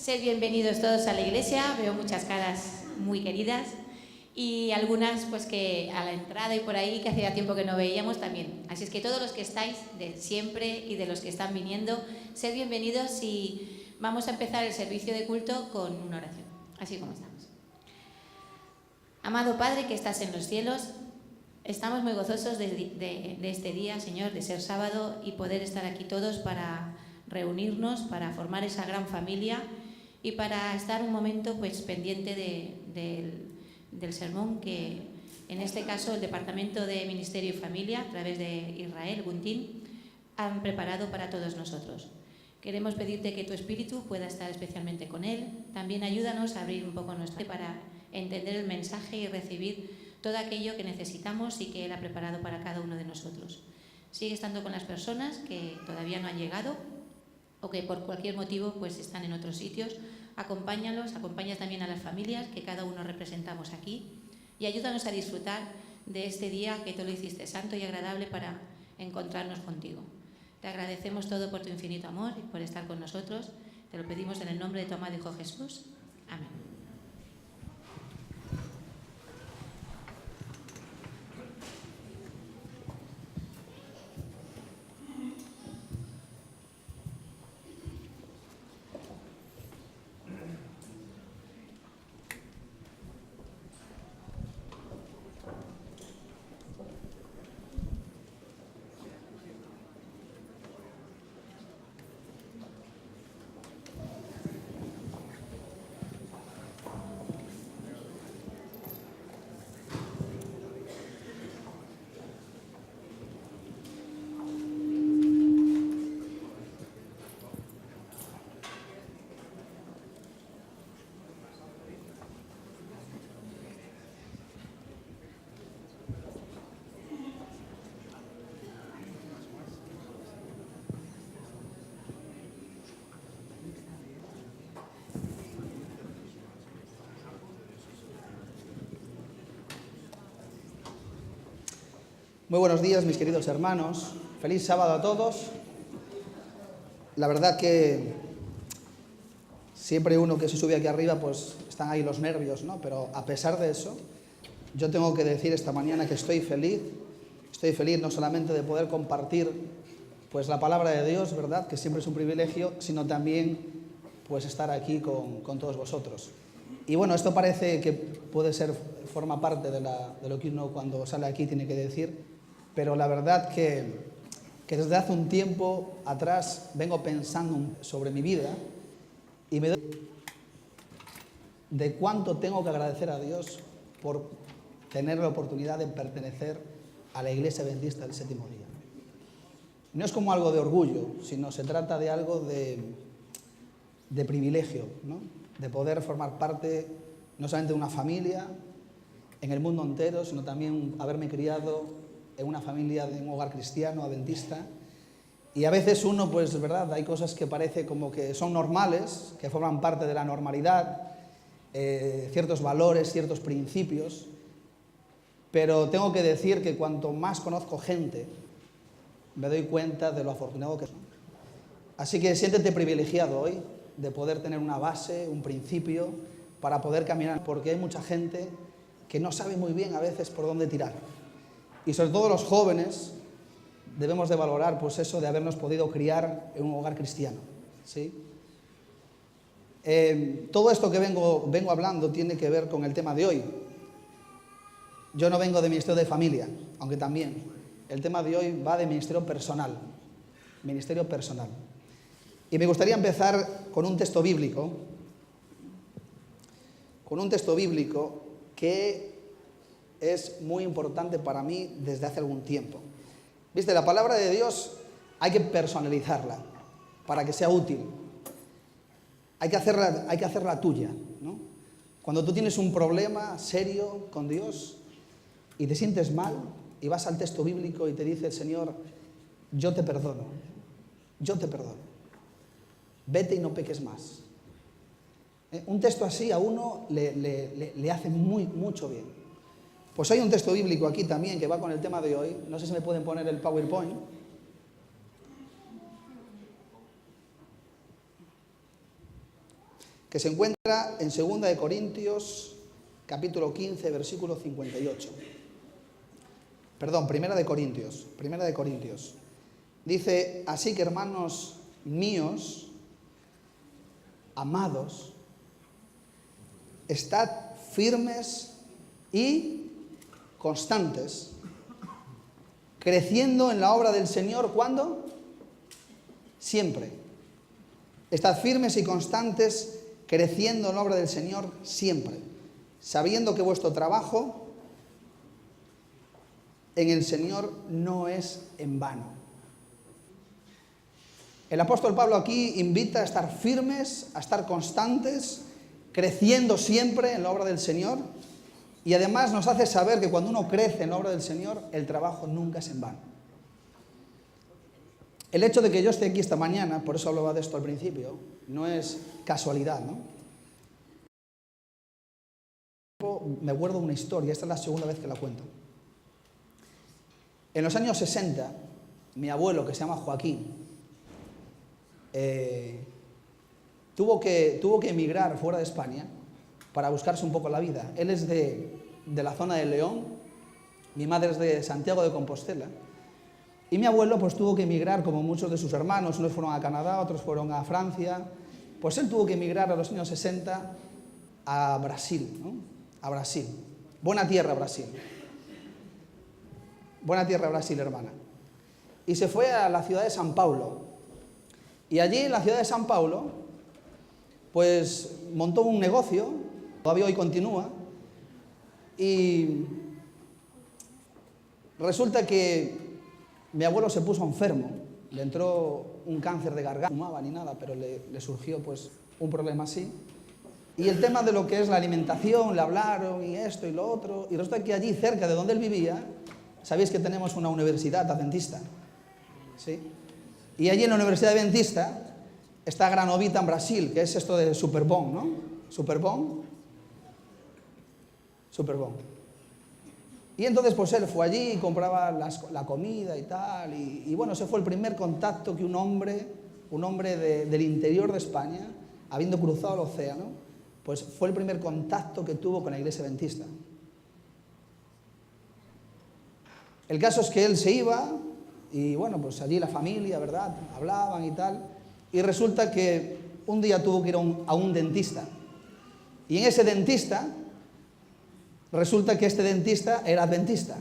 Sed bienvenidos todos a la iglesia, veo muchas caras muy queridas y algunas pues que a la entrada y por ahí que hacía tiempo que no veíamos también. Así es que todos los que estáis de siempre y de los que están viniendo, sed bienvenidos y vamos a empezar el servicio de culto con una oración, así como estamos. Amado Padre que estás en los cielos, estamos muy gozosos de este día, Señor, de ser sábado y poder estar aquí todos para reunirnos, para formar esa gran familia y para estar un momento pues pendiente del sermón que en este caso el Departamento de Ministerio y Familia a través de Israel Guntín han preparado para todos nosotros. Queremos pedirte que tu Espíritu pueda estar especialmente con él. También ayúdanos a abrir un poco nuestra mente para entender el mensaje y recibir todo aquello que necesitamos y que él ha preparado para cada uno de nosotros. Sigue estando con las personas que todavía no han llegado o que por cualquier motivo pues están en otros sitios. Acompáñalos, acompaña también a las familias que cada uno representamos aquí y ayúdanos a disfrutar de este día que tú lo hiciste santo y agradable para encontrarnos contigo. Te agradecemos todo por tu infinito amor y por estar con nosotros. Te lo pedimos en el nombre de tu amado Hijo Jesús. Amén. Muy buenos días, mis queridos hermanos. Feliz sábado a todos. La verdad que siempre uno que se sube aquí arriba, pues están ahí los nervios, ¿no? Pero a pesar de eso, yo tengo que decir esta mañana que estoy feliz. Estoy feliz no solamente de poder compartir pues la palabra de Dios, ¿verdad? Que siempre es un privilegio, sino también pues estar aquí con todos vosotros. Y bueno, esto parece que puede ser, forma parte de lo que uno cuando sale aquí tiene que decir. Pero la verdad que desde hace un tiempo atrás vengo pensando sobre mi vida y me doy de cuánto tengo que agradecer a Dios por tener la oportunidad de pertenecer a la Iglesia Adventista del Séptimo Día. No es como algo de orgullo, sino se trata de algo de privilegio, ¿no? De poder formar parte no solamente de una familia en el mundo entero, sino también haberme criado en una familia de un hogar cristiano, adventista. Y a veces uno, pues, ¿verdad? Hay cosas que parece como que son normales, que forman parte de la normalidad, ciertos valores, ciertos principios. Pero tengo que decir que cuanto más conozco gente, me doy cuenta de lo afortunado que soy. Así que siéntete privilegiado hoy de poder tener una base, un principio, para poder caminar, porque hay mucha gente que no sabe muy bien a veces por dónde tirar. Y sobre todo los jóvenes debemos de valorar pues eso de habernos podido criar en un hogar cristiano, ¿sí? Todo esto que vengo hablando tiene que ver con el tema de hoy. Yo no vengo de ministerio de familia, aunque también. El tema de hoy va de ministerio personal. Ministerio personal. Y me gustaría empezar con un texto bíblico. Con un texto bíblico que es muy importante para mí desde hace algún tiempo. ¿Viste? La palabra de Dios hay que personalizarla para que sea útil. Hay que hacerla tuya, ¿no? Cuando tú tienes un problema serio con Dios y te sientes mal y vas al texto bíblico y te dice el Señor, yo te perdono, vete y no peques más. Un texto así a uno le hace mucho bien. Pues hay un texto bíblico aquí también que va con el tema de hoy. No sé si me pueden poner el PowerPoint. que se encuentra en 2 de Corintios, capítulo 15, versículo 58. Perdón, 1 de Corintios. Dice, así que hermanos míos, amados, estad firmes y constantes, creciendo en la obra del Señor, ¿cuándo? Siempre. Estad firmes y constantes, creciendo en la obra del Señor siempre, sabiendo que vuestro trabajo en el Señor no es en vano. El apóstol Pablo aquí invita a estar firmes, a estar constantes, creciendo siempre en la obra del Señor, y además nos hace saber que cuando uno crece en la obra del Señor, el trabajo nunca es en vano. El hecho de que yo esté aquí esta mañana, por eso hablaba de esto al principio, no es casualidad, ¿no? Me acuerdo de una historia, esta es la segunda vez que la cuento. En los años 60, mi abuelo, que se llama Joaquín, tuvo que emigrar fuera de España para buscarse un poco la vida. Él es de la zona de León, mi madre es de Santiago de Compostela, y mi abuelo pues tuvo que emigrar como muchos de sus hermanos, unos fueron a Canadá, otros fueron a Francia, pues él tuvo que emigrar a los años 60 a Brasil, ¿no? A Brasil. Buena tierra, Brasil. Buena tierra, Brasil, hermana. Y se fue a la ciudad de San Paulo. Y allí en la ciudad de San Paulo, pues montó un negocio, todavía hoy continúa, y resulta que mi abuelo se puso enfermo, le entró un cáncer de garganta, no fumaba ni nada, pero le surgió pues un problema así. Y el tema de lo que es la alimentación, le hablaron y esto y lo otro, y resulta que allí cerca de donde él vivía, sabéis que tenemos una universidad adventista, ¿sí? Y allí en la universidad adventista está Granovita en Brasil, que es esto de Superbon, ¿no? Superbon. Y entonces pues él fue allí y compraba la comida y tal, y bueno, ese fue el primer contacto que un hombre del interior de España, habiendo cruzado el océano, pues fue el primer contacto que tuvo con la iglesia adventista. El caso es que él se iba, y bueno, pues allí la familia, ¿verdad?, hablaban y tal, y resulta que un día tuvo que ir a un dentista, y en ese dentista, resulta que este dentista era adventista.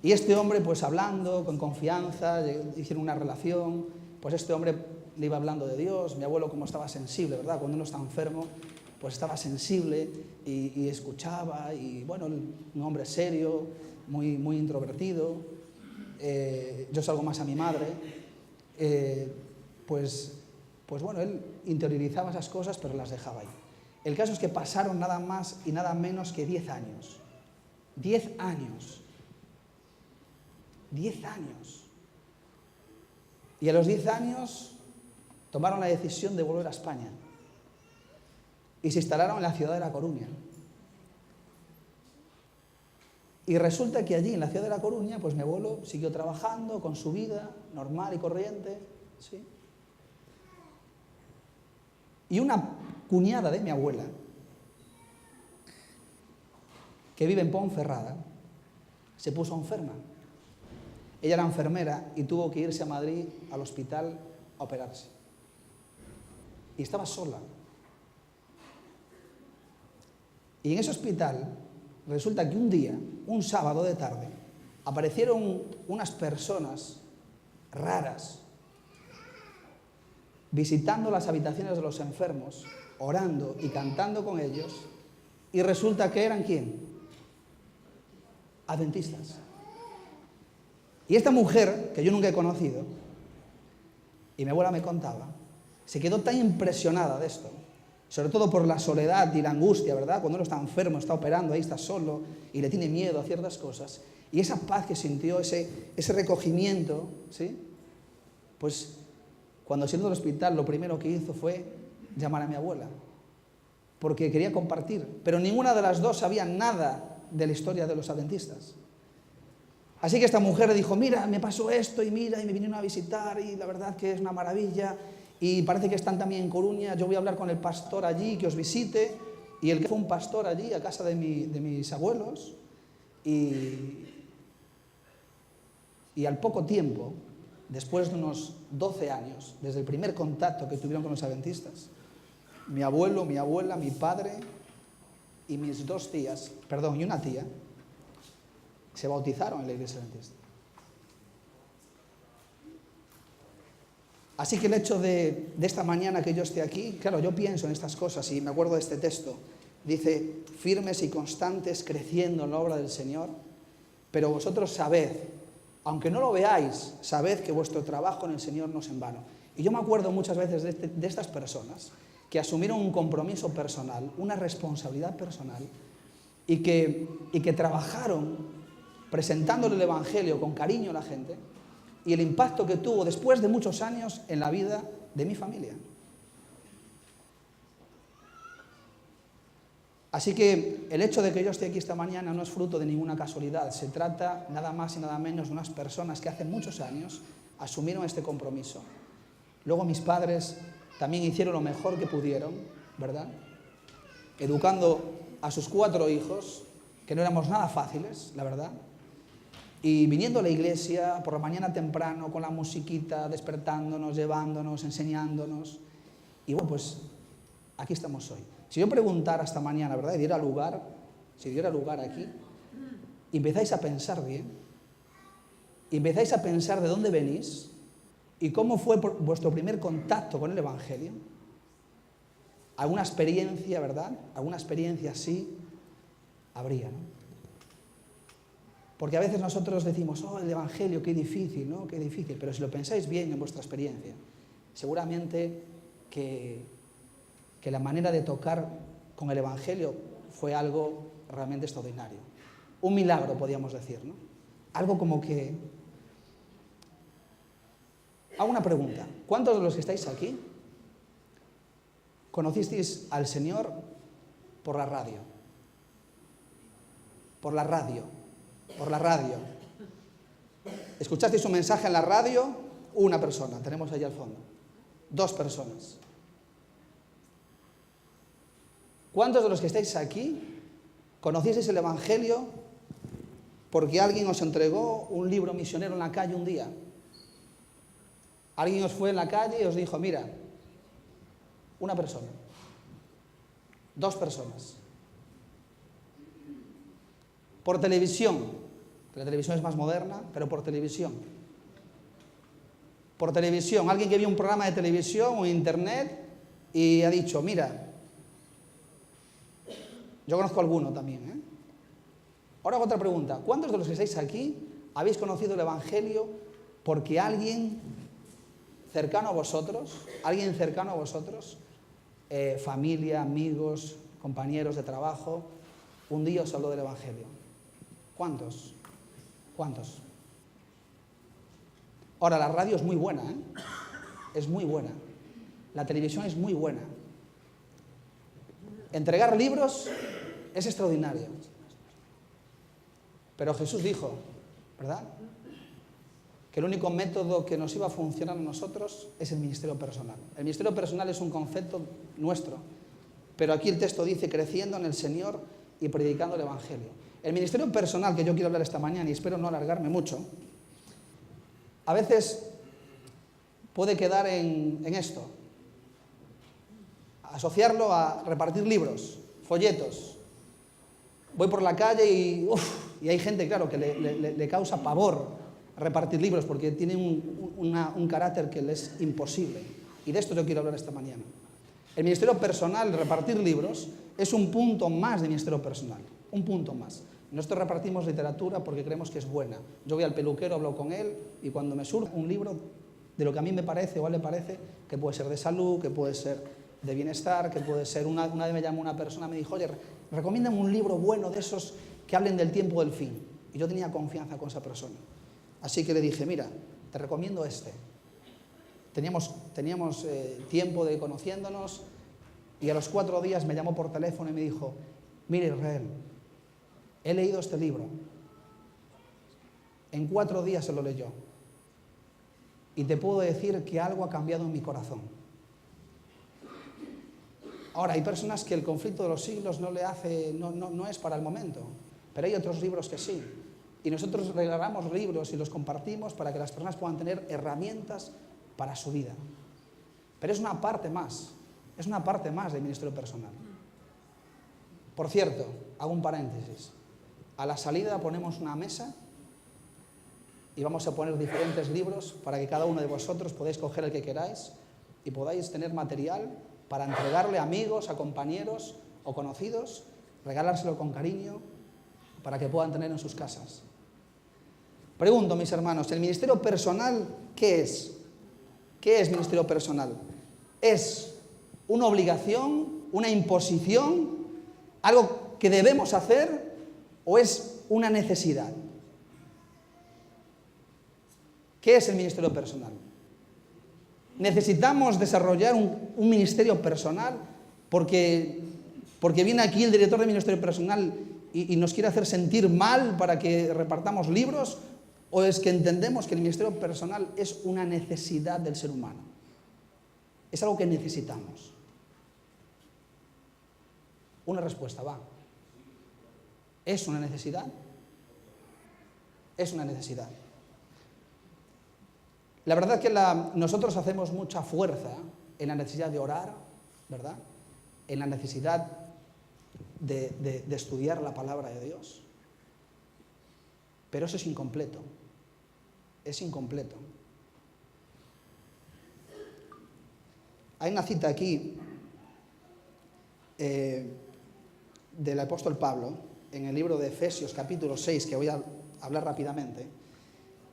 Y este hombre, pues hablando con confianza, hicieron una relación, pues este hombre le iba hablando de Dios. Mi abuelo, como estaba sensible, ¿verdad? Cuando uno está enfermo, pues estaba sensible y escuchaba, y bueno, un hombre serio, muy introvertido. Yo salgo más a mi madre. Pues bueno, él interiorizaba esas cosas, pero las dejaba ahí. El caso es que pasaron nada más y nada menos que 10 años. 10 años. 10 años. Y a los 10 años tomaron la decisión de volver a España. Y se instalaron en la ciudad de La Coruña. Y resulta que allí, en la ciudad de La Coruña, pues mi abuelo siguió trabajando con su vida normal y corriente, ¿sí? Y una cuñada de mi abuela, que vive en Ponferrada, se puso enferma. Ella era enfermera y tuvo que irse a Madrid al hospital a operarse. Y estaba sola. Y en ese hospital resulta que un día, un sábado de tarde, aparecieron unas personas raras visitando las habitaciones de los enfermos, orando y cantando con ellos, y resulta que eran ¿quién? Adventistas. Y esta mujer, que yo nunca he conocido, y mi abuela me contaba, se quedó tan impresionada de esto, sobre todo por la soledad y la angustia, ¿verdad? Cuando uno está enfermo, está operando, ahí está solo, y le tiene miedo a ciertas cosas, y esa paz que sintió, ese recogimiento, ¿sí? Pues cuando salió del hospital, lo primero que hizo fue llamar a mi abuela, porque quería compartir, pero ninguna de las dos sabía nada de la historia de los adventistas. Así que esta mujer le dijo, mira, me pasó esto, y mira, y me vinieron a visitar, y la verdad que es una maravilla, y parece que están también en Coruña. Yo voy a hablar con el pastor allí, que os visite, y el que fue un pastor allí, a casa de mis abuelos, y al poco tiempo, después de unos 12 años, desde el primer contacto que tuvieron con los adventistas, mi abuelo, mi abuela, mi padre y mis dos tías, y una tía, se bautizaron en la iglesia adventista. Así que el hecho de esta mañana que yo esté aquí, claro, yo pienso en estas cosas y me acuerdo de este texto. Dice, firmes y constantes, creciendo en la obra del Señor, pero vosotros sabed, aunque no lo veáis, sabed que vuestro trabajo en el Señor no es en vano. Y yo me acuerdo muchas veces de estas personas que asumieron un compromiso personal, una responsabilidad personal, y que trabajaron presentándole el Evangelio con cariño a la gente, y el impacto que tuvo después de muchos años en la vida de mi familia. Así que el hecho de que yo esté aquí esta mañana no es fruto de ninguna casualidad. Se trata nada más y nada menos de unas personas que hace muchos años asumieron este compromiso. Luego mis padres también hicieron lo mejor que pudieron, ¿verdad? Educando a sus 4 hijos, que no éramos nada fáciles, la verdad. Y viniendo a la iglesia por la mañana temprano, con la musiquita, despertándonos, llevándonos, enseñándonos. Y bueno, pues aquí estamos hoy. Si yo preguntara esta mañana, ¿verdad? Si diera lugar aquí, y empezáis a pensar bien, y empezáis a pensar de dónde venís, y cómo fue vuestro primer contacto con el Evangelio, alguna experiencia, ¿verdad? Alguna experiencia así habría, ¿no? Porque a veces nosotros decimos, oh, el Evangelio, qué difícil, ¿no? Qué difícil. Pero si lo pensáis bien en vuestra experiencia, seguramente que la manera de tocar con el Evangelio fue algo realmente extraordinario. Un milagro, podríamos decir, ¿no? Algo como que... Hago una pregunta. ¿Cuántos de los que estáis aquí conocisteis al Señor por la radio? Por la radio. Por la radio. ¿Escuchasteis un mensaje en la radio? Una persona, tenemos allí al fondo. 2 personas. ¿Cuántos de los que estáis aquí conocisteis el Evangelio porque alguien os entregó un libro misionero en la calle un día? Alguien os fue en la calle y os dijo, mira, una persona, 2 personas. Por televisión, la televisión es más moderna, pero por televisión. Por televisión, alguien que vio un programa de televisión o internet y ha dicho, mira, yo conozco alguno también, ¿eh? Ahora hago otra pregunta. ¿Cuántos de los que estáis aquí habéis conocido el Evangelio porque alguien cercano a vosotros, familia, amigos, compañeros de trabajo, un día os habló del Evangelio? ¿Cuántos? ¿Cuántos? Ahora, la radio es muy buena, ¿eh? Es muy buena. La televisión es muy buena. Entregar libros es extraordinario. Pero Jesús dijo, ¿verdad?, que el único método que nos iba a funcionar a nosotros es el ministerio personal. El ministerio personal es un concepto nuestro, pero aquí el texto dice creciendo en el Señor y predicando el Evangelio. El ministerio personal que yo quiero hablar esta mañana, y espero no alargarme mucho, a veces puede quedar en esto, asociarlo a repartir libros, folletos. Voy por la calle y hay gente, claro, que le causa pavor repartir libros porque tiene un carácter que le es imposible. Y de esto yo quiero hablar esta mañana. El ministerio personal, repartir libros, es un punto más de ministerio personal, un punto más. Nosotros repartimos literatura porque creemos que es buena. Yo voy al peluquero, hablo con él y cuando me surge un libro de lo que a mí me parece o a él le parece, que puede ser de salud, que puede ser de bienestar, que puede ser... Una vez me llamó una persona y me dijo, oye, recomiéndame un libro bueno de esos que hablen del tiempo del fin. Y yo tenía confianza con esa persona. Así que le dije, mira, te recomiendo este. Teníamos tiempo de conociéndonos y a los 4 días me llamó por teléfono y me dijo, mira Israel, he leído este libro. En 4 días se lo leyó. Y te puedo decir que algo ha cambiado en mi corazón. Ahora, hay personas que el conflicto de los siglos no es para el momento, pero hay otros libros que sí. Y nosotros regalamos libros y los compartimos para que las personas puedan tener herramientas para su vida. Pero es una parte más del ministerio personal. Por cierto, hago un paréntesis. A la salida ponemos una mesa y vamos a poner diferentes libros para que cada uno de vosotros podáis coger el que queráis y podáis tener material para entregarle a amigos, a compañeros o conocidos, regalárselo con cariño para que puedan tener en sus casas. Pregunto, mis hermanos, ¿el ministerio personal qué es? ¿Qué es ministerio personal? ¿Es una obligación, una imposición, algo que debemos hacer o es una necesidad? ¿Qué es el ministerio personal? ¿Necesitamos desarrollar un ministerio personal porque viene aquí el director de ministerio personal y nos quiere hacer sentir mal para que repartamos libros? ¿O es que entendemos que el ministerio personal es una necesidad del ser humano? Es algo que necesitamos. Una respuesta, va. ¿Es una necesidad? Es una necesidad. La verdad es que nosotros hacemos mucha fuerza en la necesidad de orar, ¿verdad? En la necesidad de estudiar la palabra de Dios. Pero eso es incompleto. Es incompleto. Hay una cita aquí del apóstol Pablo en el libro de Efesios capítulo 6, que voy a hablar rápidamente,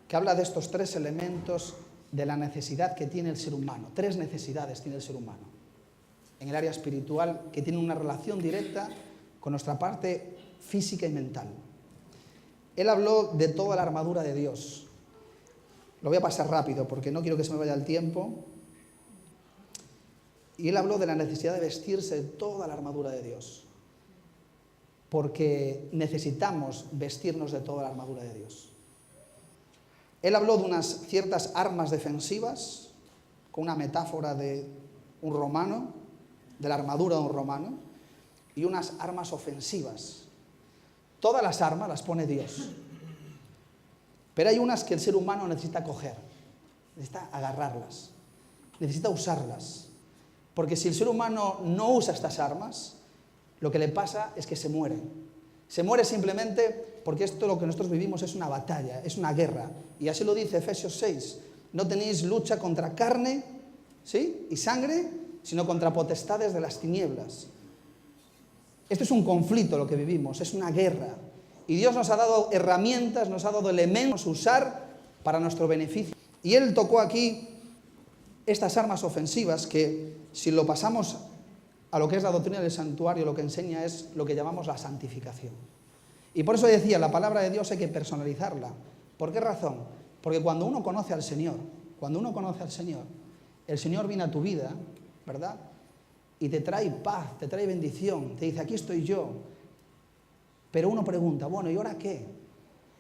que habla de estos 3 elementos de la necesidad que tiene el ser humano. 3 necesidades tiene el ser humano en el área espiritual que tienen una relación directa con nuestra parte física y mental. Él habló de toda la armadura de Dios. Lo voy a pasar rápido porque no quiero que se me vaya el tiempo. Y él habló de la necesidad de vestirse de toda la armadura de Dios. Porque necesitamos vestirnos de toda la armadura de Dios. Él habló de unas ciertas armas defensivas, con una metáfora de un romano, de la armadura de un romano, y unas armas ofensivas. Todas las armas las pone Dios. Pero hay unas que el ser humano necesita coger, necesita agarrarlas, necesita usarlas. Porque si el ser humano no usa estas armas, lo que le pasa es que se muere. Se muere simplemente porque esto lo que nosotros vivimos es una batalla, es una guerra. Y así lo dice Efesios 6. No tenéis lucha contra carne, ¿sí?, y sangre, sino contra potestades de las tinieblas. Esto es un conflicto lo que vivimos, es una guerra. Y Dios nos ha dado herramientas, nos ha dado elementos a usar para nuestro beneficio. Y Él tocó aquí estas armas ofensivas que, si lo pasamos a lo que es la doctrina del santuario, lo que enseña es lo que llamamos la santificación. Y por eso decía, la palabra de Dios hay que personalizarla. ¿Por qué razón? Porque cuando uno conoce al Señor, el Señor viene a tu vida, ¿verdad?, y te trae paz, te trae bendición, te dice, aquí estoy yo. Pero uno pregunta, bueno, ¿y ahora qué?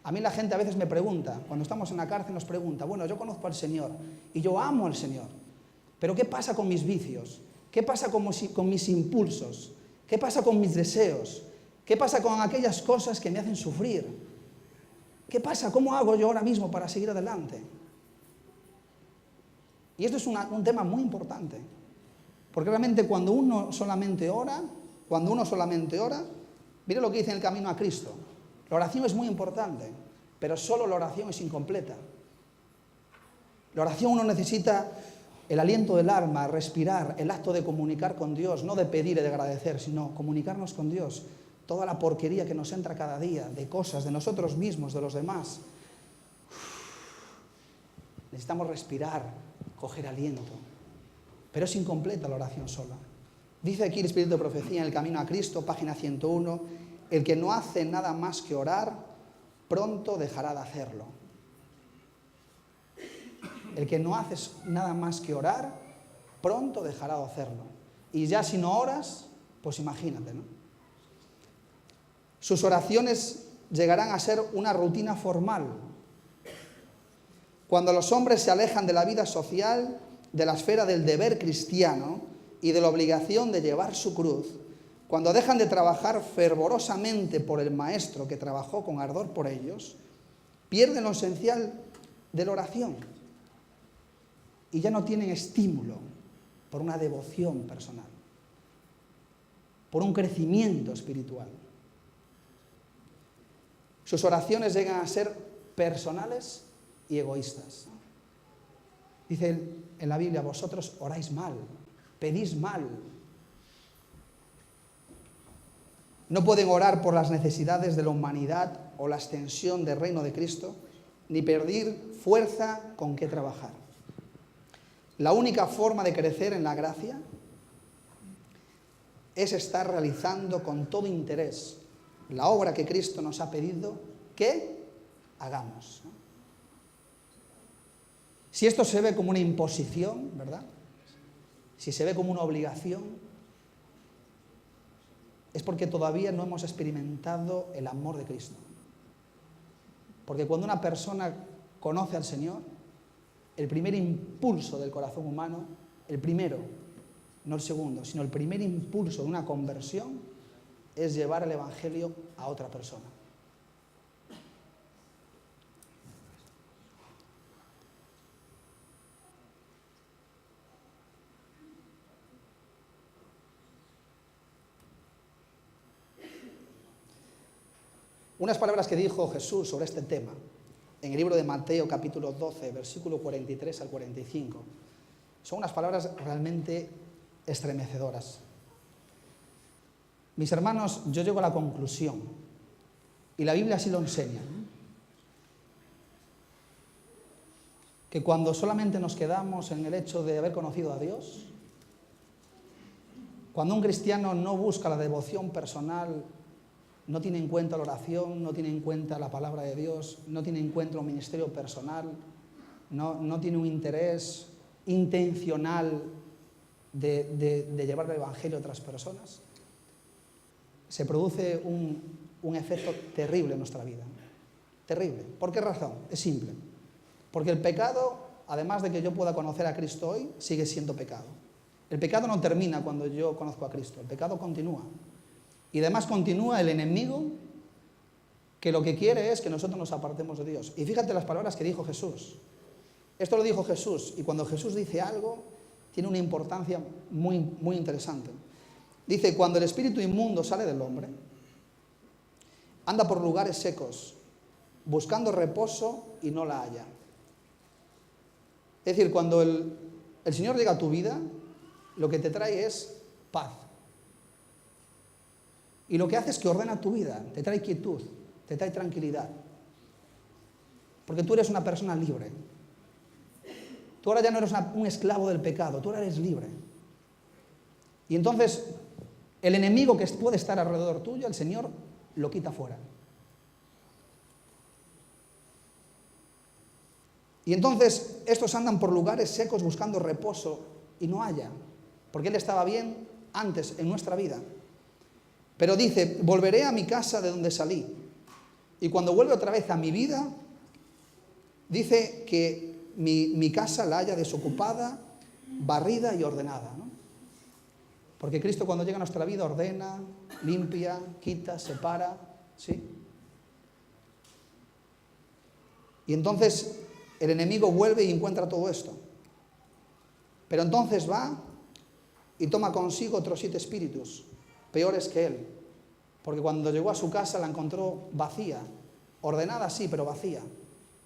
A mí la gente a veces me pregunta, cuando estamos en la cárcel nos pregunta, bueno, yo conozco al Señor y yo amo al Señor, pero ¿qué pasa con mis vicios? ¿Qué pasa con mis impulsos? ¿Qué pasa con mis deseos? ¿Qué pasa con aquellas cosas que me hacen sufrir? ¿Qué pasa? ¿Cómo hago yo ahora mismo para seguir adelante? Y esto es un tema muy importante. Porque realmente cuando uno solamente ora, mire lo que dice en el camino a Cristo. La oración es muy importante, pero solo la oración es incompleta. La oración uno necesita el aliento del alma, respirar, el acto de comunicar con Dios, no de pedir y de agradecer, sino comunicarnos con Dios. Toda la porquería que nos entra cada día, de cosas, de nosotros mismos, de los demás. Necesitamos respirar, coger aliento. Pero es incompleta la oración sola. Dice aquí el Espíritu de Profecía en el Camino a Cristo, página 101, el que no hace nada más que orar, pronto dejará de hacerlo. El que no hace nada más que orar, pronto dejará de hacerlo. Y ya si no oras, pues imagínate, ¿no? Sus oraciones llegarán a ser una rutina formal. Cuando los hombres se alejan de la vida social, de la esfera del deber cristiano, y de la obligación de llevar su cruz, cuando dejan de trabajar fervorosamente por el Maestro que trabajó con ardor por ellos, pierden lo esencial de la oración y ya no tienen estímulo por una devoción personal, por un crecimiento espiritual. Sus oraciones llegan a ser personales y egoístas. Dice en la Biblia, vosotros oráis mal, pedís mal. No pueden orar por las necesidades de la humanidad o la extensión del reino de Cristo, ni pedir fuerza con qué trabajar. La única forma de crecer en la gracia es estar realizando con todo interés la obra que Cristo nos ha pedido que hagamos. Si esto se ve como una imposición, ¿verdad? Si se ve como una obligación, es porque todavía no hemos experimentado el amor de Cristo. Porque cuando una persona conoce al Señor, el primer impulso del corazón humano, el primero, no el segundo, sino el primer impulso de una conversión es llevar el Evangelio a otra persona. Unas palabras que dijo Jesús sobre este tema en el libro de Mateo capítulo 12, versículo 43 al 45, son unas palabras realmente estremecedoras. Mis hermanos, yo llego a la conclusión, y la Biblia así lo enseña, que cuando solamente nos quedamos en el hecho de haber conocido a Dios, cuando un cristiano no busca la devoción personal, no tiene en cuenta la oración, no tiene en cuenta la palabra de Dios, no tiene en cuenta un ministerio personal, no tiene un interés intencional de llevar el Evangelio a otras personas, se produce un efecto terrible en nuestra vida. Terrible. ¿Por qué razón? Es simple. Porque el pecado, además de que yo pueda conocer a Cristo hoy, sigue siendo pecado. El pecado no termina cuando yo conozco a Cristo, el pecado continúa. Y además continúa el enemigo, que lo que quiere es que nosotros nos apartemos de Dios. Y fíjate las palabras que dijo Jesús. Esto lo dijo Jesús, y cuando Jesús dice algo, tiene una importancia muy, muy interesante. Dice, cuando el espíritu inmundo sale del hombre, anda por lugares secos, buscando reposo y no la halla. Es decir, cuando el Señor llega a tu vida, lo que te trae es paz. Y lo que hace es que ordena tu vida, te trae quietud, te trae tranquilidad. Porque tú eres una persona libre. Tú ahora ya no eres un esclavo del pecado, tú ahora eres libre. Y entonces, el enemigo que puede estar alrededor tuyo, el Señor lo quita fuera. Y entonces, estos andan por lugares secos buscando reposo y no hallan, porque Él estaba bien antes en nuestra vida. Pero dice, volveré a mi casa de donde salí. Y cuando vuelve otra vez a mi vida, dice que mi casa la haya desocupada, barrida y ordenada, ¿no? Porque Cristo cuando llega a nuestra vida ordena, limpia, quita, separa, ¿sí? Y entonces el enemigo vuelve y encuentra todo esto. Pero entonces va y toma consigo otros 7 espíritus, peores que él. Porque cuando llegó a su casa la encontró vacía, ordenada sí, pero vacía.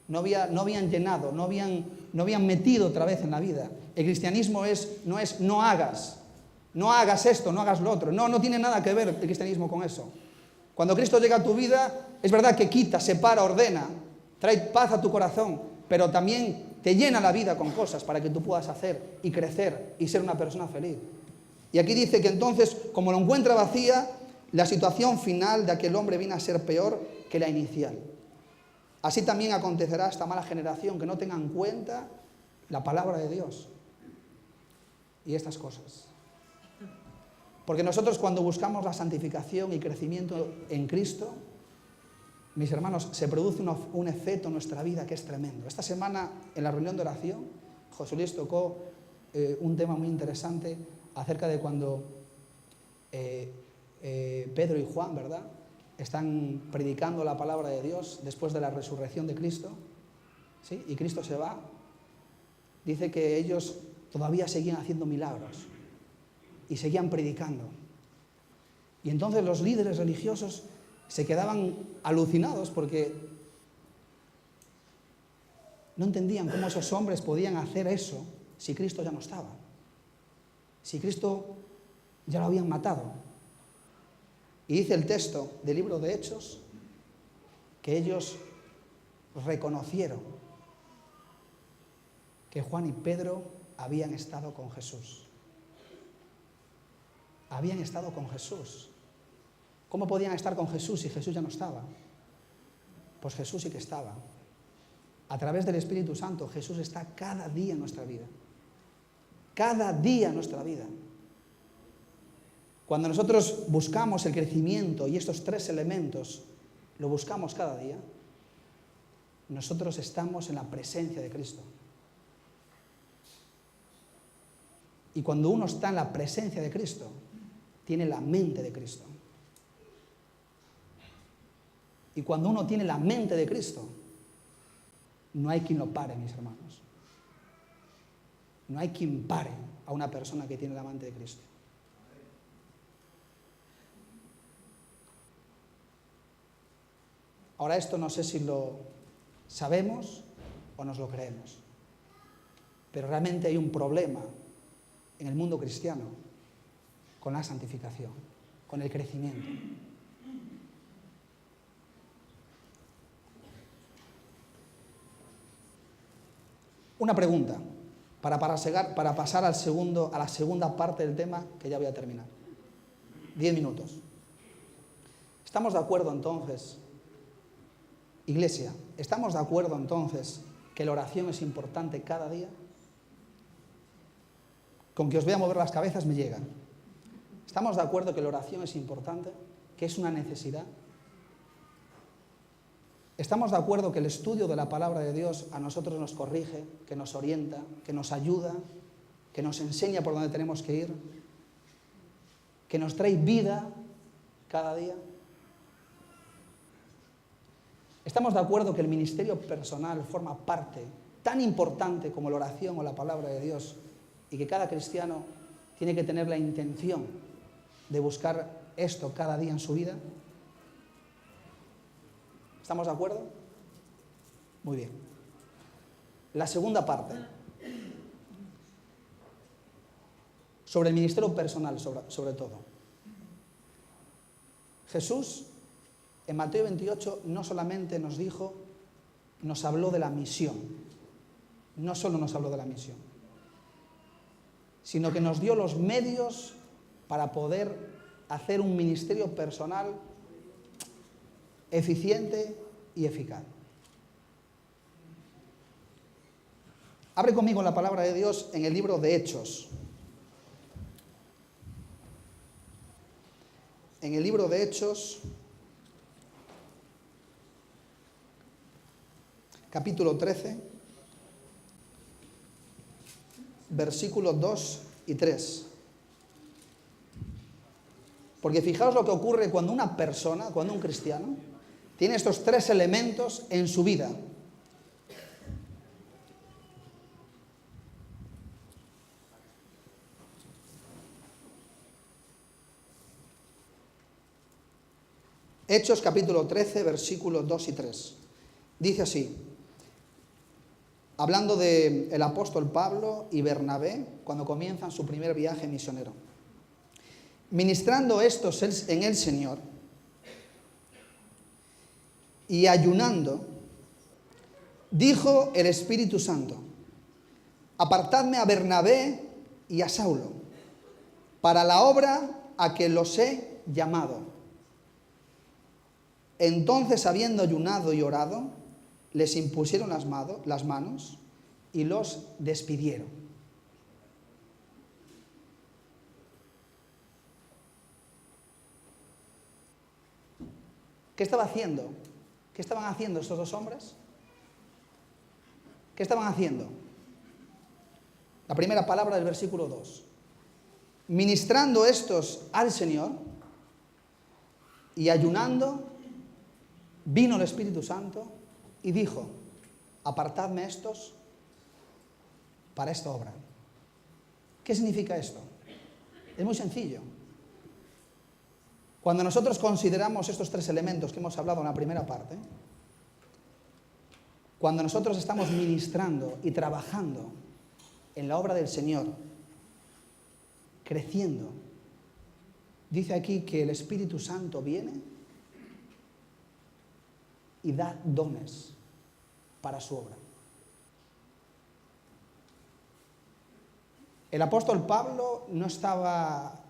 No habían llenado, no habían metido otra vez en la vida. El cristianismo no es no hagas esto, no hagas lo otro. No tiene nada que ver el cristianismo con eso. Cuando Cristo llega a tu vida, es verdad que quita, separa, ordena, trae paz a tu corazón, pero también te llena la vida con cosas para que tú puedas hacer y crecer y ser una persona feliz. Y aquí dice que entonces, como lo encuentra vacía, la situación final de aquel hombre viene a ser peor que la inicial. Así también acontecerá a esta mala generación que no tenga en cuenta la palabra de Dios y estas cosas. Porque nosotros cuando buscamos la santificación y crecimiento en Cristo, mis hermanos, se produce un efecto en nuestra vida que es tremendo. Esta semana en la reunión de oración, José Luis tocó un tema muy interesante acerca de cuando Pedro y Juan, ¿verdad?, están predicando la palabra de Dios después de la resurrección de Cristo, ¿sí? Y Cristo se va. Dice que ellos todavía seguían haciendo milagros y seguían predicando. Y entonces los líderes religiosos se quedaban alucinados porque no entendían cómo esos hombres podían hacer eso si Cristo ya no estaba, si Cristo ya lo habían matado. Y dice el texto del libro de Hechos que ellos reconocieron que Juan y Pedro habían estado con Jesús. Habían estado con Jesús. ¿Cómo podían estar con Jesús si Jesús ya no estaba? Pues Jesús sí que estaba. A través del Espíritu Santo, Jesús está cada día en nuestra vida. Cada día en nuestra vida. Cuando nosotros buscamos el crecimiento y estos tres elementos, lo buscamos cada día, nosotros estamos en la presencia de Cristo. Y cuando uno está en la presencia de Cristo, tiene la mente de Cristo. Y cuando uno tiene la mente de Cristo, no hay quien lo pare, mis hermanos. No hay quien pare a una persona que tiene la mente de Cristo. Ahora esto no sé si lo sabemos o nos lo creemos, pero realmente hay un problema en el mundo cristiano con la santificación, con el crecimiento. Una pregunta para pasar a la segunda parte del tema, que ya voy a terminar. 10 minutos. ¿Estamos de acuerdo entonces, Iglesia, estamos de acuerdo entonces que la oración es importante cada día? Con que os vea mover las cabezas me llegan. ¿Estamos de acuerdo que la oración es importante, que es una necesidad? ¿Estamos de acuerdo que el estudio de la palabra de Dios a nosotros nos corrige, que nos orienta, que nos ayuda, que nos enseña por dónde tenemos que ir, que nos trae vida cada día? ¿Estamos de acuerdo que el ministerio personal forma parte tan importante como la oración o la palabra de Dios y que cada cristiano tiene que tener la intención de buscar esto cada día en su vida? ¿Estamos de acuerdo? Muy bien. La segunda parte, sobre el ministerio personal, sobre todo. Jesús, en Mateo 28, no solamente nos habló de la misión, no solo nos habló de la misión, sino que nos dio los medios para poder hacer un ministerio personal eficiente y eficaz. Abre conmigo la palabra de Dios en el libro de Hechos. En el libro de Hechos, capítulo 13, versículos 2 y 3. Porque fijaos lo que ocurre cuando una persona, cuando un cristiano, tiene estos tres elementos en su vida. Hechos capítulo 13, versículos 2 y 3. Dice así, hablando del apóstol Pablo y Bernabé, cuando comienzan su primer viaje misionero. Ministrando estos en el Señor y ayunando, dijo el Espíritu Santo, apartadme a Bernabé y a Saulo para la obra a que los he llamado. Entonces, habiendo ayunado y orado, les impusieron las manos y los despidieron. ¿Qué estaba haciendo? ¿Qué estaban haciendo estos dos hombres? ¿Qué estaban haciendo? La primera palabra del versículo 2. ministrando estos al Señor y ayunando, vino el Espíritu Santo y dijo: apartadme estos para esta obra. ¿Qué significa esto? Es muy sencillo. Cuando nosotros consideramos estos tres elementos que hemos hablado en la primera parte, cuando nosotros estamos ministrando y trabajando en la obra del Señor, creciendo, dice aquí que el Espíritu Santo viene y da dones para su obra. El apóstol Pablo no estaba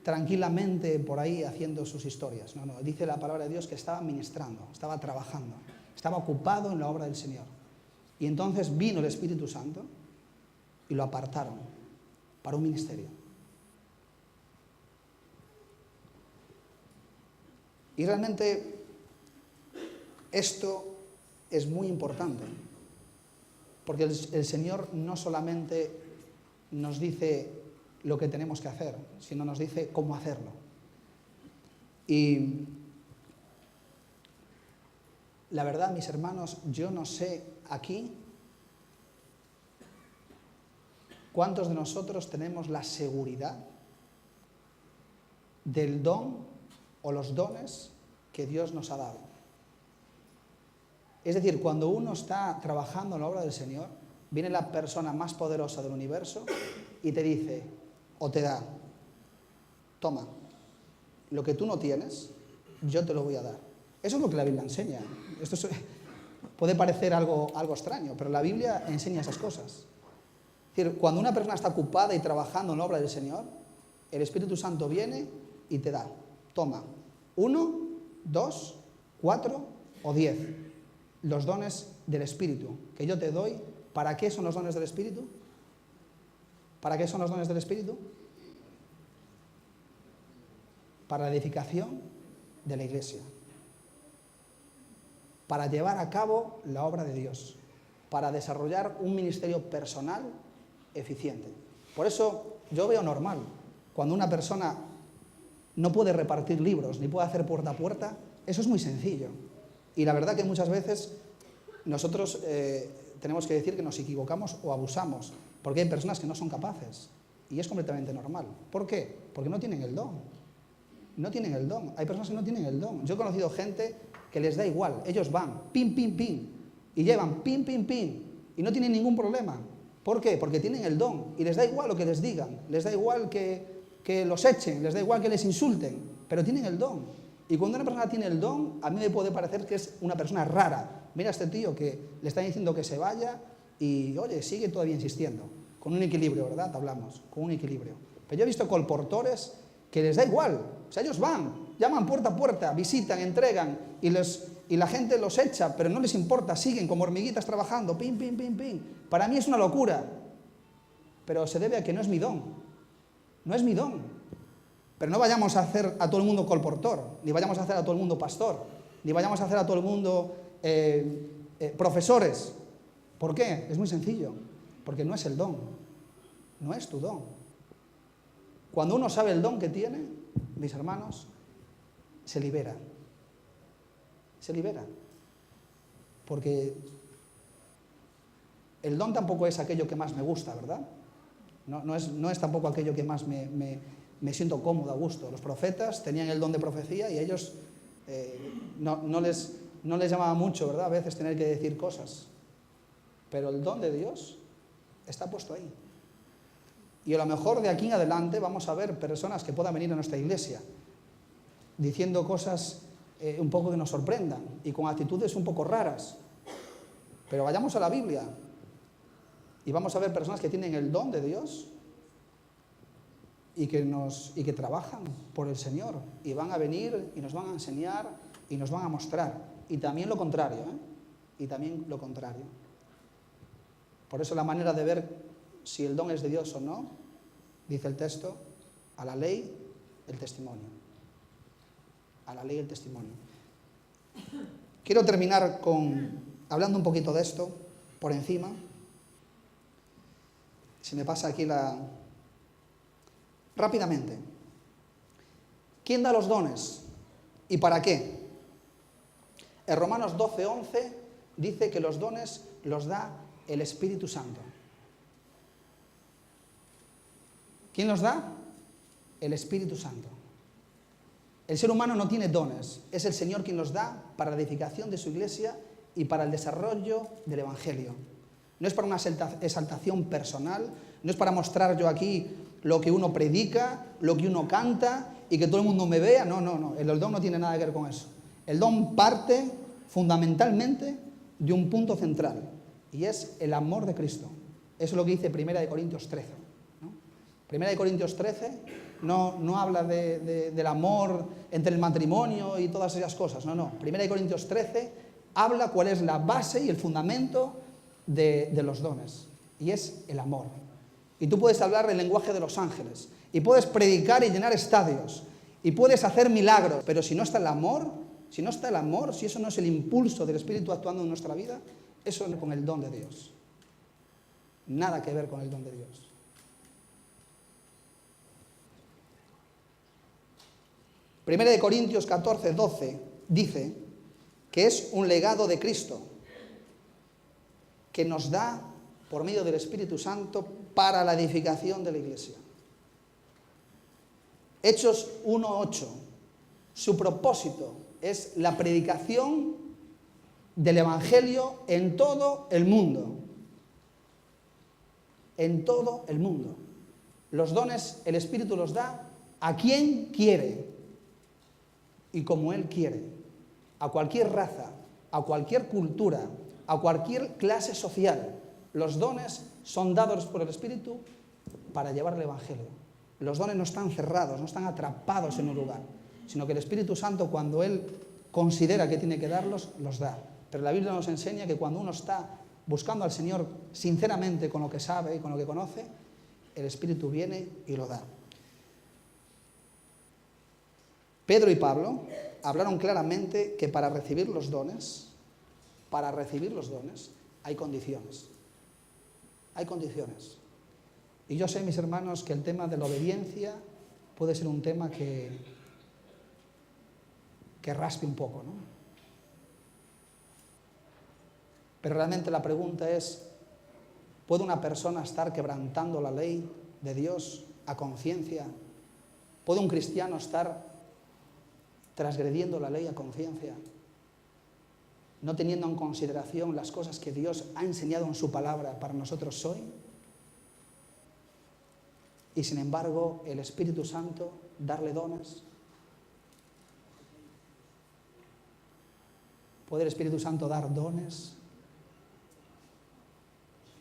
tranquilamente por ahí haciendo sus historias. No, dice la palabra de Dios que estaba ministrando, estaba trabajando, estaba ocupado en la obra del Señor. Y entonces vino el Espíritu Santo y lo apartaron para un ministerio. Y realmente esto es muy importante, porque el Señor no solamente nos dice lo que tenemos que hacer, sino nos dice cómo hacerlo. Y la verdad, mis hermanos, yo no sé aquí cuántos de nosotros tenemos la seguridad del don o los dones que Dios nos ha dado. Es decir, cuando uno está trabajando en la obra del Señor, viene la persona más poderosa del universo y te dice, o te da: toma, lo que tú no tienes, yo te lo voy a dar. Eso es lo que la Biblia enseña. Esto puede parecer algo extraño, pero la Biblia enseña esas cosas. Es decir, cuando una persona está ocupada y trabajando en la obra del Señor, el Espíritu Santo viene y te da: toma, 1, 2, 4 o 10. Los dones del Espíritu que yo te doy. ¿Para qué son los dones del Espíritu? ¿Para qué son los dones del Espíritu? Para la edificación de la iglesia, para llevar a cabo la obra de Dios, para desarrollar un ministerio personal eficiente. Por eso yo veo normal cuando una persona no puede repartir libros ni puede hacer puerta a puerta. Eso es muy sencillo. Y la verdad que muchas veces nosotros tenemos que decir que nos equivocamos o abusamos, porque hay personas que no son capaces, y es completamente normal. ¿Por qué? Porque no tienen el don. No tienen el don. Hay personas que no tienen el don. Yo he conocido gente que les da igual. Ellos van, pim, pim, pim, y llevan pim, pim, pim, y no tienen ningún problema. ¿Por qué? Porque tienen el don, y les da igual lo que les digan, les da igual que los echen, les da igual que les insulten, pero tienen el don. Y cuando una persona tiene el don, a mí me puede parecer que es una persona rara. Mira a este tío que le está diciendo que se vaya y, oye, sigue todavía insistiendo. Con un equilibrio, ¿verdad? Hablamos, con un equilibrio. Pero yo he visto colportores que les da igual. O sea, ellos van, llaman puerta a puerta, visitan, entregan, y la gente los echa, pero no les importa, siguen como hormiguitas trabajando, pim, pim, pim, pim. Para mí es una locura, pero se debe a que no es mi don. No es mi don. Pero no vayamos a hacer a todo el mundo colportor, ni vayamos a hacer a todo el mundo pastor, ni vayamos a hacer a todo el mundo profesores. ¿Por qué? Es muy sencillo. Porque no es el don. No es tu don. Cuando uno sabe el don que tiene, mis hermanos, se libera. Se libera. Porque el don tampoco es aquello que más me gusta, ¿verdad? No es tampoco aquello que más me siento cómodo, a gusto. Los profetas tenían el don de profecía y a ellos no les llamaba mucho, ¿verdad? A veces tener que decir cosas. Pero el don de Dios está puesto ahí. Y a lo mejor de aquí en adelante vamos a ver personas que puedan venir a nuestra iglesia diciendo cosas un poco que nos sorprendan y con actitudes un poco raras. Pero vayamos a la Biblia y vamos a ver personas que tienen el don de Dios y que trabajan por el Señor y van a venir y nos van a enseñar y nos van a mostrar. Y también lo contrario, Y también lo contrario. Por eso la manera de ver si el don es de Dios o no, dice el texto, a la ley, el testimonio. A la ley, el testimonio. Quiero terminar hablando un poquito de esto, por encima. Se me pasa aquí la Rápidamente. ¿Quién da los dones? ¿Y para qué? En Romanos 12:11 dice que los dones los da el Espíritu Santo. ¿Quién los da? El Espíritu Santo. El ser humano no tiene dones, es el Señor quien los da para la edificación de su iglesia y para el desarrollo del Evangelio. No es para una exaltación personal, no es para mostrar yo aquí lo que uno predica, lo que uno canta y que todo el mundo me vea. No. El don no tiene nada que ver con eso. El don parte fundamentalmente de un punto central y es el amor de Cristo. Eso es lo que dice 1 Corintios 13. ¿No? 1 Corintios 13 no habla del amor entre el matrimonio y todas esas cosas. No. 1 Corintios 13 habla cuál es la base y el fundamento de los dones. Y es el amor. Y tú puedes hablar el lenguaje de los ángeles. Y puedes predicar y llenar estadios. Y puedes hacer milagros. Pero si no está el amor, si eso no es el impulso del Espíritu actuando en nuestra vida, eso no es con el don de Dios. Nada que ver con el don de Dios. Primera de Corintios 14:12 dice que es un legado de Cristo que nos da por medio del Espíritu Santo para la edificación de la iglesia. Hechos 1:8. Su propósito es la predicación del Evangelio en todo el mundo. En todo el mundo. Los dones, el Espíritu los da a quien quiere y como Él quiere. A cualquier raza, a cualquier cultura, a cualquier clase social. Los dones son dados por el Espíritu para llevar el Evangelio. Los dones no están cerrados, no están atrapados en un lugar, sino que el Espíritu Santo, cuando Él considera que tiene que darlos, los da. Pero la Biblia nos enseña que cuando uno está buscando al Señor sinceramente con lo que sabe y con lo que conoce, el Espíritu viene y lo da. Pedro y Pablo hablaron claramente que para recibir los dones, hay condiciones. Hay condiciones. Y yo sé, mis hermanos, que el tema de la obediencia puede ser un tema que raspe un poco, ¿no? Pero realmente la pregunta es, ¿puede una persona estar quebrantando la ley de Dios a conciencia? ¿Puede un cristiano estar transgrediendo la ley a conciencia? No teniendo en consideración las cosas que Dios ha enseñado en su palabra para nosotros hoy. Y sin embargo, el Espíritu Santo, darle dones. ¿Puede el Espíritu Santo dar dones?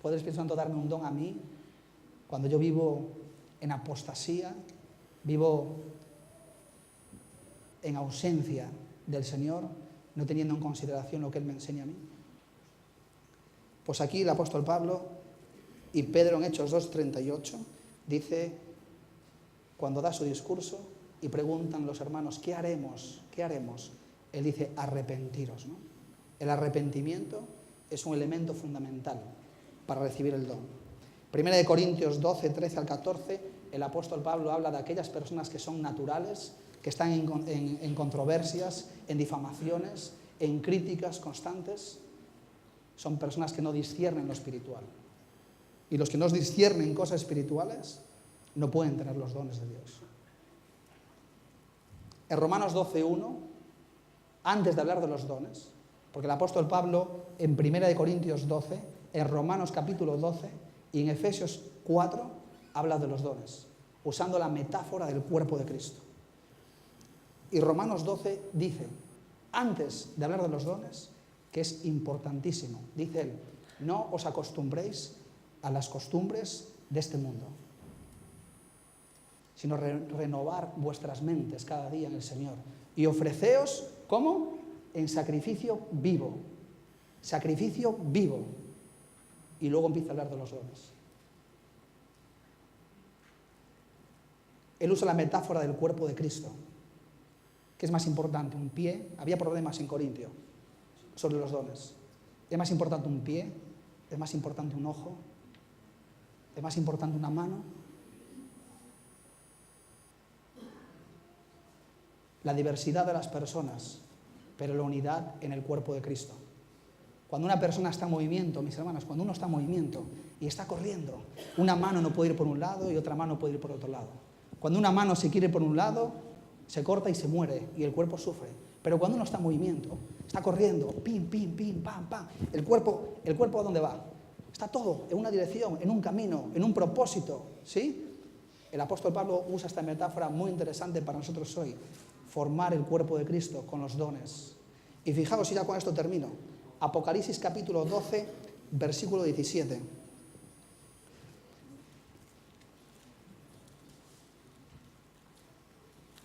¿Puede el Espíritu Santo darme un don a mí? Cuando yo vivo en apostasía, vivo en ausencia del Señor, no teniendo en consideración lo que Él me enseña a mí. Pues aquí el apóstol Pablo y Pedro en Hechos 2:38 dice, cuando da su discurso y preguntan los hermanos, ¿qué haremos? ¿Qué haremos? Él dice, arrepentiros, ¿no? El arrepentimiento es un elemento fundamental para recibir el don. Primera de Corintios 12:13-14, el apóstol Pablo habla de aquellas personas que son naturales, que están en controversias, en difamaciones, en críticas constantes. Son personas que no disciernen lo espiritual. Y los que no disciernen cosas espirituales no pueden tener los dones de Dios. En Romanos 12:1, antes de hablar de los dones, porque el apóstol Pablo en 1 Corintios 12, en Romanos capítulo 12 y en Efesios 4 habla de los dones, usando la metáfora del cuerpo de Cristo. Y Romanos 12 dice, antes de hablar de los dones, que es importantísimo, dice él, no os acostumbréis a las costumbres de este mundo, sino renovar vuestras mentes cada día en el Señor. Y ofreceos, ¿cómo? En sacrificio vivo. Sacrificio vivo. Y luego empieza a hablar de los dones. Él usa la metáfora del cuerpo de Cristo. ¿Qué es más importante? ¿Un pie? Había problemas en Corintio sobre los dones. ¿Es más importante un pie? ¿Es más importante un ojo? ¿Es más importante una mano? la diversidad de las personas, pero la unidad en el cuerpo de Cristo. Cuando una persona está en movimiento, mis hermanos, cuando uno está en movimiento y está corriendo, una mano no puede ir por un lado y otra mano puede ir por otro lado. Cuando una mano se quiere ir por un lado, se corta y se muere y el cuerpo sufre. Pero cuando uno está en movimiento, está corriendo, pim, pim, pim, pam, pam, el cuerpo ¿a dónde va? Está todo en una dirección, en un camino, en un propósito, ¿sí? El apóstol Pablo usa esta metáfora muy interesante para nosotros hoy, formar el cuerpo de Cristo con los dones. Y fijaos, y ya con esto termino, Apocalipsis capítulo 12, versículo 17.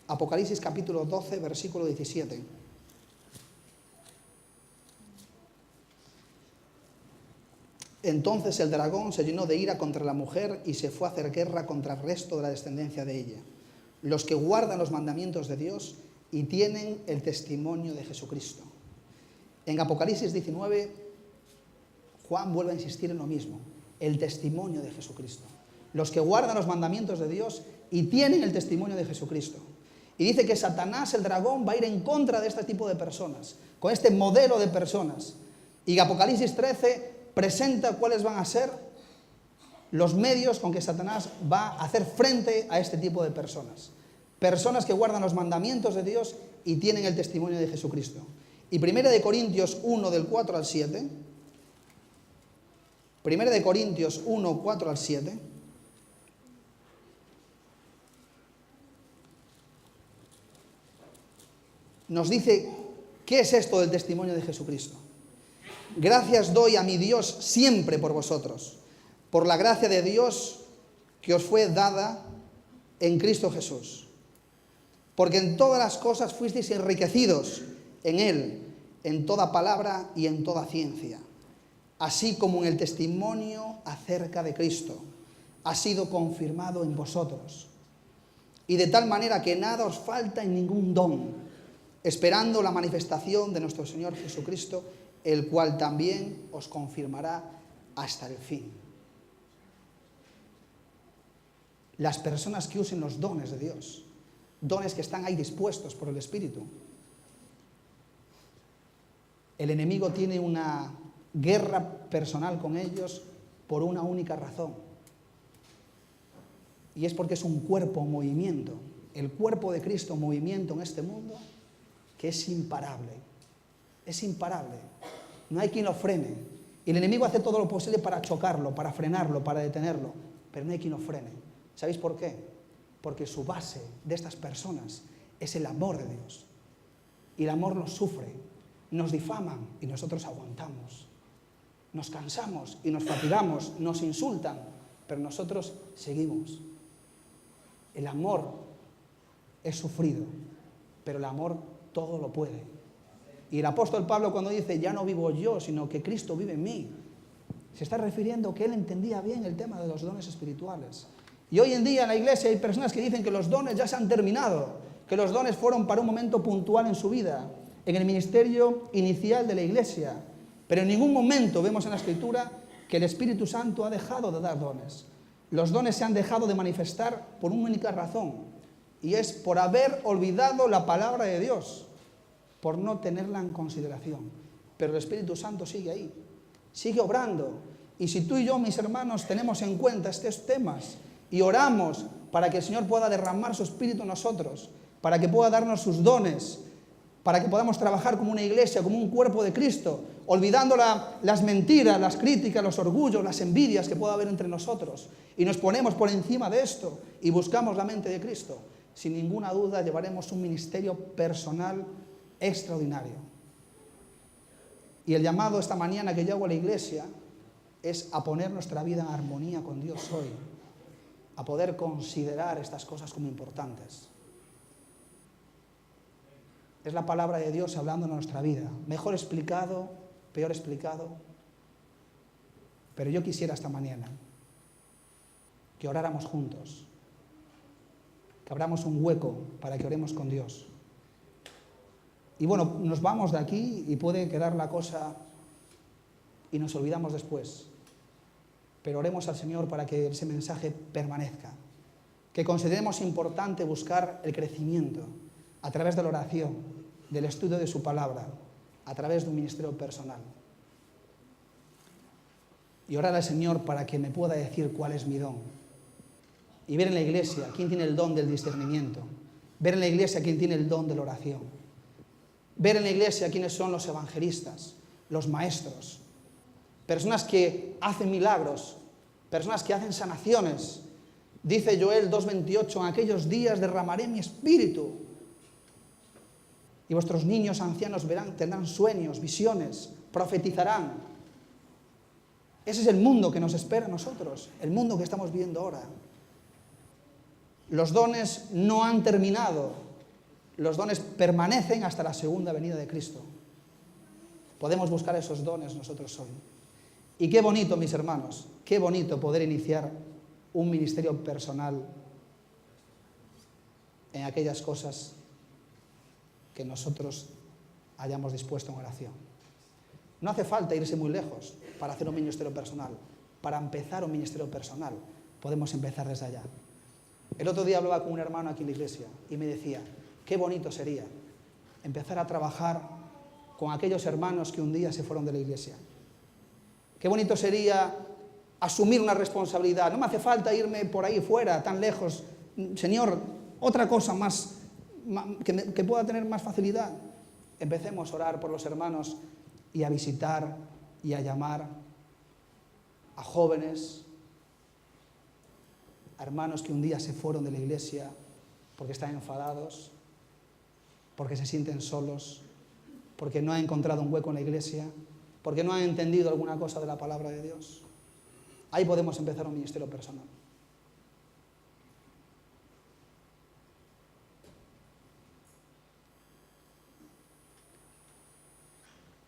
Apocalipsis capítulo 12, versículo 17. Entonces el dragón se llenó de ira contra la mujer y se fue a hacer guerra contra el resto de la descendencia de ella, los que guardan los mandamientos de Dios y tienen el testimonio de Jesucristo. En Apocalipsis 19, Juan vuelve a insistir en lo mismo, el testimonio de Jesucristo. Los que guardan los mandamientos de Dios y tienen el testimonio de Jesucristo. Y dice que Satanás, el dragón, va a ir en contra de este tipo de personas, con este modelo de personas. Y Apocalipsis 13 presenta cuáles van a ser los medios con que Satanás va a hacer frente a este tipo de personas. Personas que guardan los mandamientos de Dios y tienen el testimonio de Jesucristo. Y 1 Corintios 1, del 4 al 7. 1 Corintios 1, 4 al 7. Nos dice, ¿qué es esto del testimonio de Jesucristo? Gracias doy a mi Dios siempre por vosotros, por la gracia de Dios que os fue dada en Cristo Jesús. Porque en todas las cosas fuisteis enriquecidos en Él, en toda palabra y en toda ciencia, así como en el testimonio acerca de Cristo ha sido confirmado en vosotros. Y de tal manera que nada os falta en ningún don, esperando la manifestación de nuestro Señor Jesucristo, el cual también os confirmará hasta el fin. Las personas que usen los dones de Dios, dones que están ahí dispuestos por el Espíritu. El enemigo tiene una guerra personal con ellos por una única razón. Y es porque es un cuerpo en movimiento, el cuerpo de Cristo en movimiento en este mundo, que es imparable. Es imparable. No hay quien lo frene. Y el enemigo hace todo lo posible para chocarlo, para frenarlo, para detenerlo. Pero no hay quien lo frene. ¿Sabéis por qué? Porque su base de estas personas es el amor de Dios. Y el amor nos sufre, nos difaman y nosotros aguantamos. Nos cansamos y nos fatigamos, nos insultan, pero nosotros seguimos. El amor es sufrido, pero el amor todo lo puede. Y el apóstol Pablo, cuando dice, ya no vivo yo, sino que Cristo vive en mí, se está refiriendo que él entendía bien el tema de los dones espirituales. Y hoy en día en la iglesia hay personas que dicen que los dones ya se han terminado, que los dones fueron para un momento puntual en su vida, en el ministerio inicial de la iglesia. Pero en ningún momento vemos en la Escritura que el Espíritu Santo ha dejado de dar dones. Los dones se han dejado de manifestar por una única razón, y es por haber olvidado la palabra de Dios, por no tenerla en consideración. Pero el Espíritu Santo sigue ahí, sigue obrando. Y si tú y yo, mis hermanos, tenemos en cuenta estos temas y oramos para que el Señor pueda derramar su Espíritu en nosotros, para que pueda darnos sus dones, para que podamos trabajar como una iglesia, como un cuerpo de Cristo, olvidando las mentiras, las críticas, los orgullos, las envidias que pueda haber entre nosotros, y nos ponemos por encima de esto y buscamos la mente de Cristo, sin ninguna duda llevaremos un ministerio personal extraordinario. Y el llamado esta mañana que yo hago a la iglesia es a poner nuestra vida en armonía con Dios hoy, a poder considerar estas cosas como importantes. Es la palabra de Dios hablando en nuestra vida, mejor explicado, peor explicado. Pero yo quisiera esta mañana que oráramos juntos, que abramos un hueco para que oremos con Dios. Y bueno, nos vamos de aquí y puede quedar la cosa y nos olvidamos después. Pero oremos al Señor para que ese mensaje permanezca. Que consideremos importante buscar el crecimiento, a través de la oración, del estudio de su palabra, a través de un ministerio personal. Y orar al Señor para que me pueda decir cuál es mi don. Y ver en la iglesia quién tiene el don del discernimiento. Ver en la iglesia quién tiene el don de la oración. Ver en la iglesia quiénes son los evangelistas, los maestros. Personas que hacen milagros, personas que hacen sanaciones. Dice Joel 2:28, en aquellos días derramaré mi espíritu. Y vuestros niños ancianos tendrán sueños, visiones, profetizarán. Ese es el mundo que nos espera a nosotros, el mundo que estamos viviendo ahora. Los dones no han terminado, los dones permanecen hasta la segunda venida de Cristo. Podemos buscar esos dones nosotros hoy. Y qué bonito, mis hermanos, qué bonito poder iniciar un ministerio personal en aquellas cosas que nosotros hayamos dispuesto en oración. No hace falta irse muy lejos para hacer un ministerio personal. Para empezar un ministerio personal, podemos empezar desde allá. El otro día hablaba con un hermano aquí en la iglesia y me decía, qué bonito sería empezar a trabajar con aquellos hermanos que un día se fueron de la iglesia. Qué bonito sería asumir una responsabilidad. No me hace falta irme por ahí fuera, tan lejos. Señor, otra cosa más que pueda tener más facilidad. Empecemos a orar por los hermanos y a visitar y a llamar a jóvenes, a hermanos que un día se fueron de la iglesia porque están enfadados, porque se sienten solos, porque no han encontrado un hueco en la iglesia, porque no han entendido alguna cosa de la palabra de Dios. Ahí podemos empezar un ministerio personal.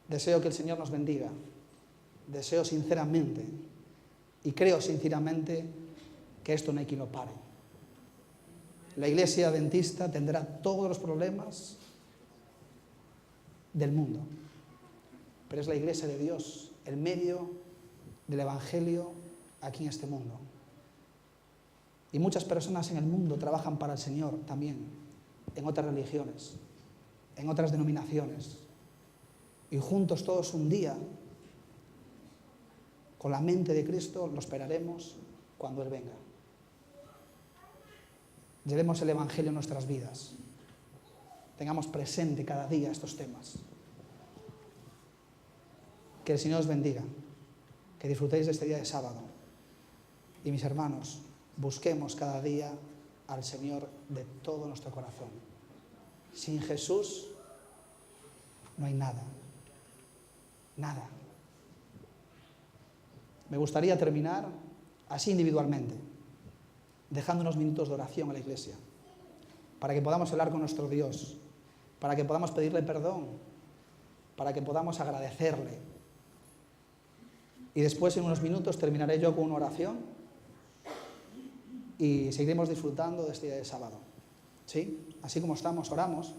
Deseo que el Señor nos bendiga. Deseo sinceramente y creo sinceramente que esto no hay quien lo pare. La iglesia adventista tendrá todos los problemas del mundo, pero es la iglesia de Dios, el medio del evangelio aquí en este mundo. Y muchas personas en el mundo trabajan para el Señor también, en otras religiones, en otras denominaciones. Y juntos todos un día, con la mente de Cristo, lo esperaremos cuando Él venga. Llevemos el Evangelio en nuestras vidas. Tengamos presente cada día estos temas. Que el Señor os bendiga. Que disfrutéis de este día de sábado. Y mis hermanos, busquemos cada día al Señor de todo nuestro corazón. Sin Jesús no hay nada. Nada. Me gustaría terminar así individualmente, dejando unos minutos de oración a la iglesia, para que podamos hablar con nuestro Dios, para que podamos pedirle perdón, para que podamos agradecerle. Y después, en unos minutos, terminaré yo con una oración y seguiremos disfrutando de este día de sábado. ¿Sí? Así como estamos, oramos.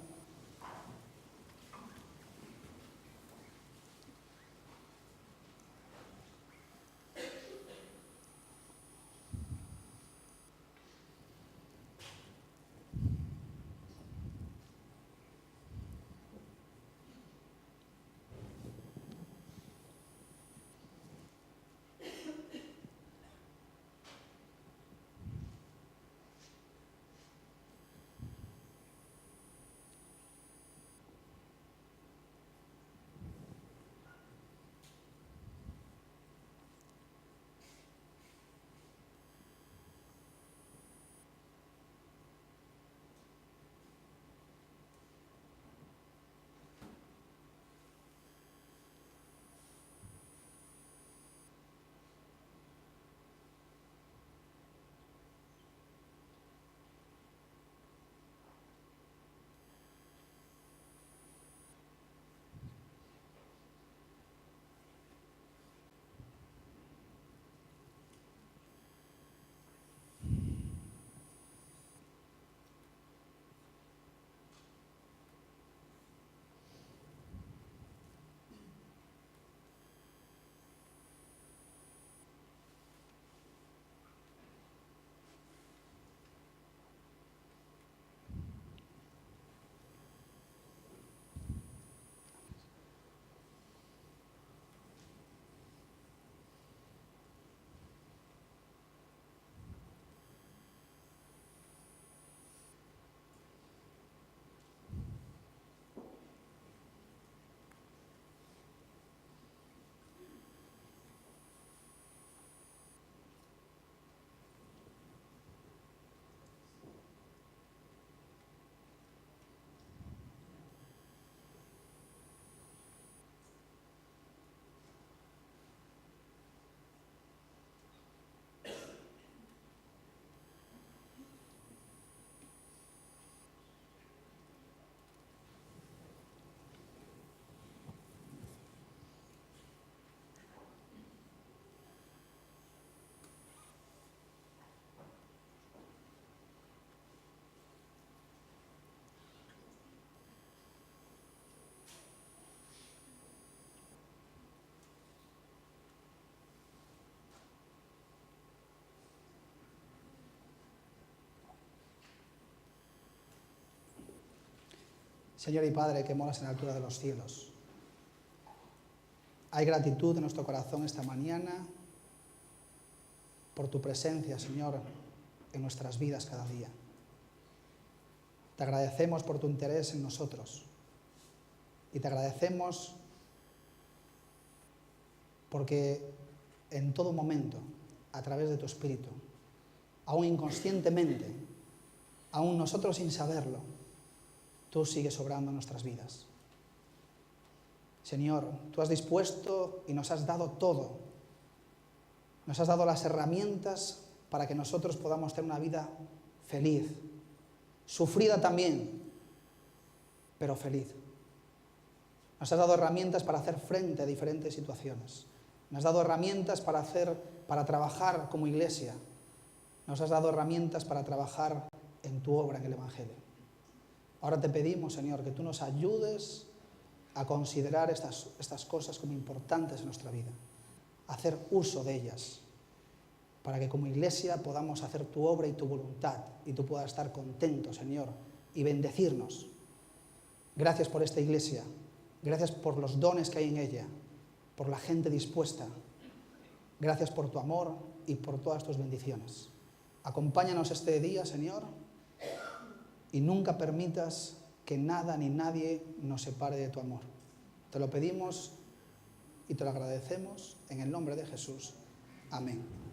Señor y Padre, que moras en la altura de los cielos, hay gratitud en nuestro corazón esta mañana por tu presencia, Señor, en nuestras vidas cada día. Te agradecemos por tu interés en nosotros y te agradecemos porque en todo momento, a través de tu Espíritu, aún inconscientemente, aún nosotros sin saberlo, tú sigues obrando en nuestras vidas. Señor, tú has dispuesto y nos has dado todo. Nos has dado las herramientas para que nosotros podamos tener una vida feliz, sufrida también, pero feliz. Nos has dado herramientas para hacer frente a diferentes situaciones. Nos has dado herramientas para trabajar como iglesia. Nos has dado herramientas para trabajar en tu obra en el Evangelio. Ahora te pedimos, Señor, que tú nos ayudes a considerar estas cosas como importantes en nuestra vida, a hacer uso de ellas, para que como iglesia podamos hacer tu obra y tu voluntad, y tú puedas estar contento, Señor, y bendecirnos. Gracias por esta iglesia, gracias por los dones que hay en ella, por la gente dispuesta. Gracias por tu amor y por todas tus bendiciones. Acompáñanos este día, Señor, y nunca permitas que nada ni nadie nos separe de tu amor. Te lo pedimos y te lo agradecemos en el nombre de Jesús. Amén.